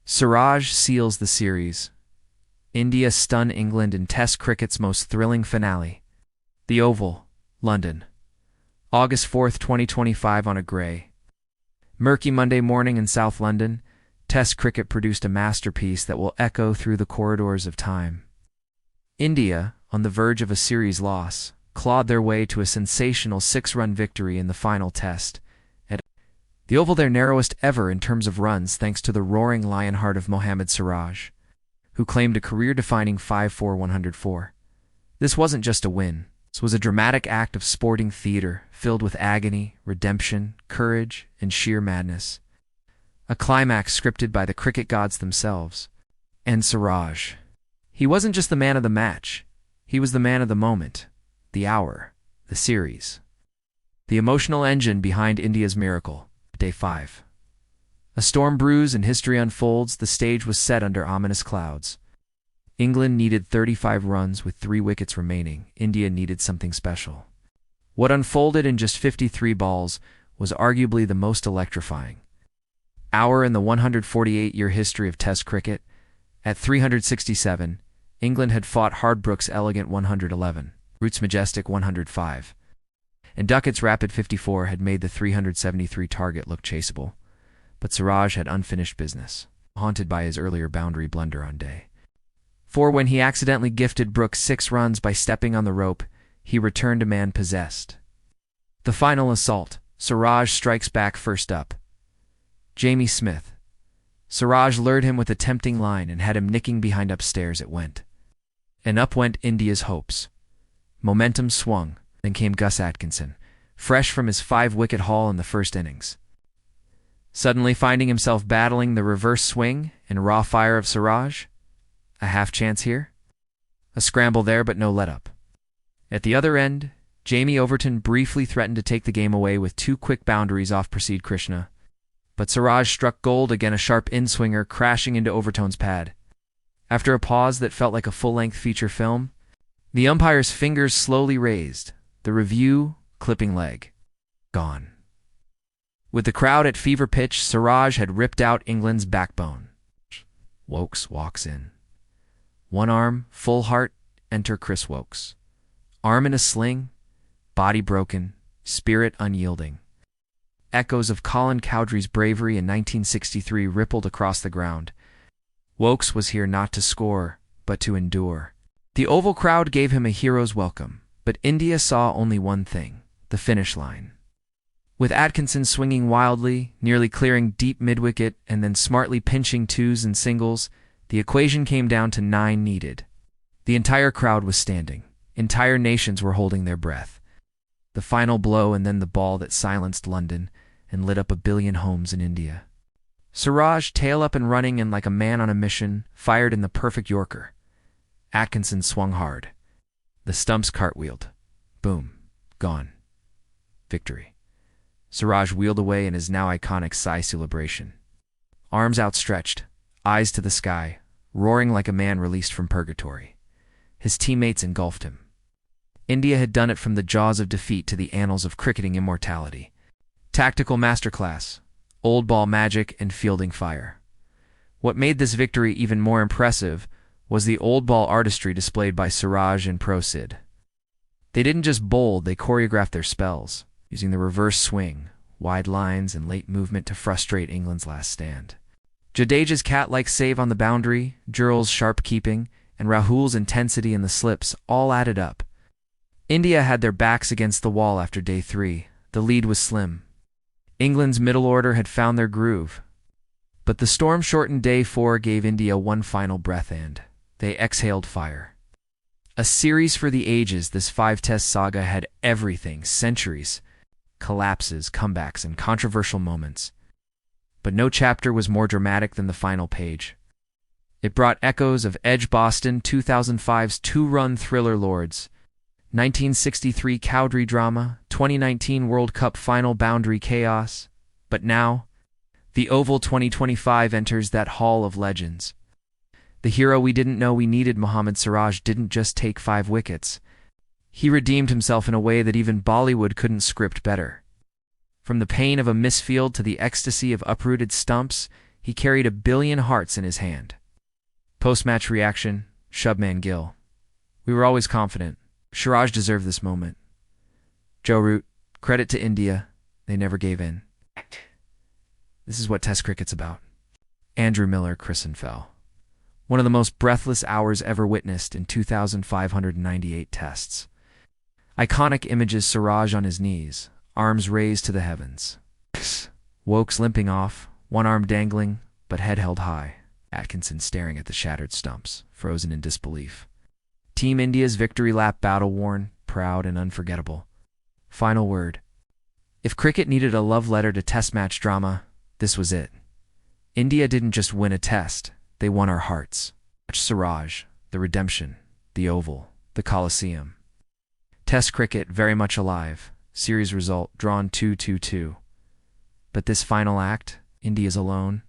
Siraj seals the series. India stun England in Test cricket's most thrilling finale. The Oval, London. August 4th, 2025 on a grey, murky Monday morning in South London, Test cricket produced a masterpiece that will echo through the corridors of time. India, on the verge of a series loss, clawed their way to a sensational 6-run victory in the final Test. At the Oval, their narrowest ever in terms of runs thanks to the roaring lionheart of Mohammad Siraj, who claimed a career-defining 5-4-104. This wasn't just a win. This was a dramatic act of sporting theater filled with agony, redemption, courage, and sheer madness. A climax scripted by the cricket gods themselves. And Siraj. He wasn't just the man of the match. He was the man of the moment, the hour, the series. The emotional engine behind India's miracle. Day 5. A storm brews and history unfolds. The stage was set under ominous clouds. England needed 35 runs with 3 wickets remaining. India needed something special. What unfolded in just 53 balls was arguably the most electrifying hour in the 148-year history of Test cricket. At 367, England had fought Hardbrook's elegant 111, Root's majestic 105, and Duckett's rapid 54 had made the 373 target look chaseable. But Siraj had unfinished business, haunted by his earlier boundary blunder on day 4 when he accidentally gifted Brooks 6 runs by stepping on the rope. He returned a man possessed. The final assault. Siraj strikes back first up. Jamie Smith. Siraj lured him with a tempting line and had him nicking behind. Upstairs it went. And up went India's hopes. Momentum swung. Then came Gus Atkinson, fresh from his 5-wicket haul in the first innings, suddenly finding himself battling the reverse swing and raw fire of Siraj. A half chance here, a scramble there, but no let-up. At the other end, Jamie Overton briefly threatened to take the game away with 2 quick boundaries off Prasidh Krishna, but Siraj struck gold again, a sharp in-swinger crashing into Overton's pad. After a pause that felt like a full-length feature film, the umpire's fingers slowly raised, the review clipping leg. Gone. With the crowd at fever pitch, Siraj had ripped out England's backbone. Wokes walks in. One arm, full heart, enter Chris Wokes. Arm in a sling, body broken, spirit unyielding. Echoes of Colin Cowdrey's bravery in 1963 rippled across the ground. Wokes was here not to score, but to endure. The Oval crowd gave him a hero's welcome, but India saw only one thing, the finish line. With Atkinson swinging wildly, nearly clearing deep mid-wicket and then smartly pinching 2s and singles, the equation came down to 9 needed. The entire crowd was standing. Entire nations were holding their breath. The final blow, and then the ball that silenced London and lit up a billion homes in India. Siraj, tail up and running and like a man on a mission, fired in the perfect Yorker. Atkinson swung hard. The stumps cartwheeled. Boom. Gone. Victory. Siraj wheeled away in his now iconic sigh celebration. Arms outstretched, eyes to the sky, roaring like a man released from purgatory. His teammates engulfed him. India had done it from the jaws of defeat to the annals of cricketing immortality. Tactical masterclass, old ball magic, and fielding fire. What made this victory even more impressive was the old ball artistry displayed by Siraj and Prasidh. They didn't just bowl, they choreographed their spells, using the reverse swing, wide lines, and late movement to frustrate England's last stand. Jadeja's cat-like save on the boundary, Jural's sharp keeping, and Rahul's intensity in the slips all added up. India had their backs against the wall after day 3. The lead was slim. England's middle order had found their groove. But the storm-shortened day 4 gave India one final breath and they exhaled fire. A series for the ages, this 5-test saga had everything, centuries, collapses, comebacks, and controversial moments. But no chapter was more dramatic than the final page. It brought echoes of Edge Boston, 2005's 2-run thriller Lords, 1963 Cowdrey drama, 2019 World Cup final boundary chaos. But now, the Oval 2025 enters that hall of legends. The hero we didn't know we needed, Mohammad Siraj, didn't just take 5 wickets. He redeemed himself in a way that even Bollywood couldn't script better. From the pain of a misfield to the ecstasy of uprooted stumps, He carried 1 billion hearts in his hand. Post-match reaction, Shubman Gill. We were always confident. Siraj deserved this moment. Joe Root, credit to India. They never gave in. This is what Test cricket's about. Andrew Miller, Fell. One of the most breathless hours ever witnessed in 2,598 tests. Iconic images: Siraj on his knees, arms raised to the heavens. Wokes limping off, one arm dangling, but head held high. Atkinson staring at the shattered stumps, frozen in disbelief. Team India's victory lap, battle-worn, proud and unforgettable. Final word. If cricket needed a love letter to Test match drama, this was it. India didn't just win a test, they won our hearts. Watch Siraj, the redemption, the Oval, the Coliseum. Test cricket very much alive. Series result drawn 2-2-2. But this final act, India's alone,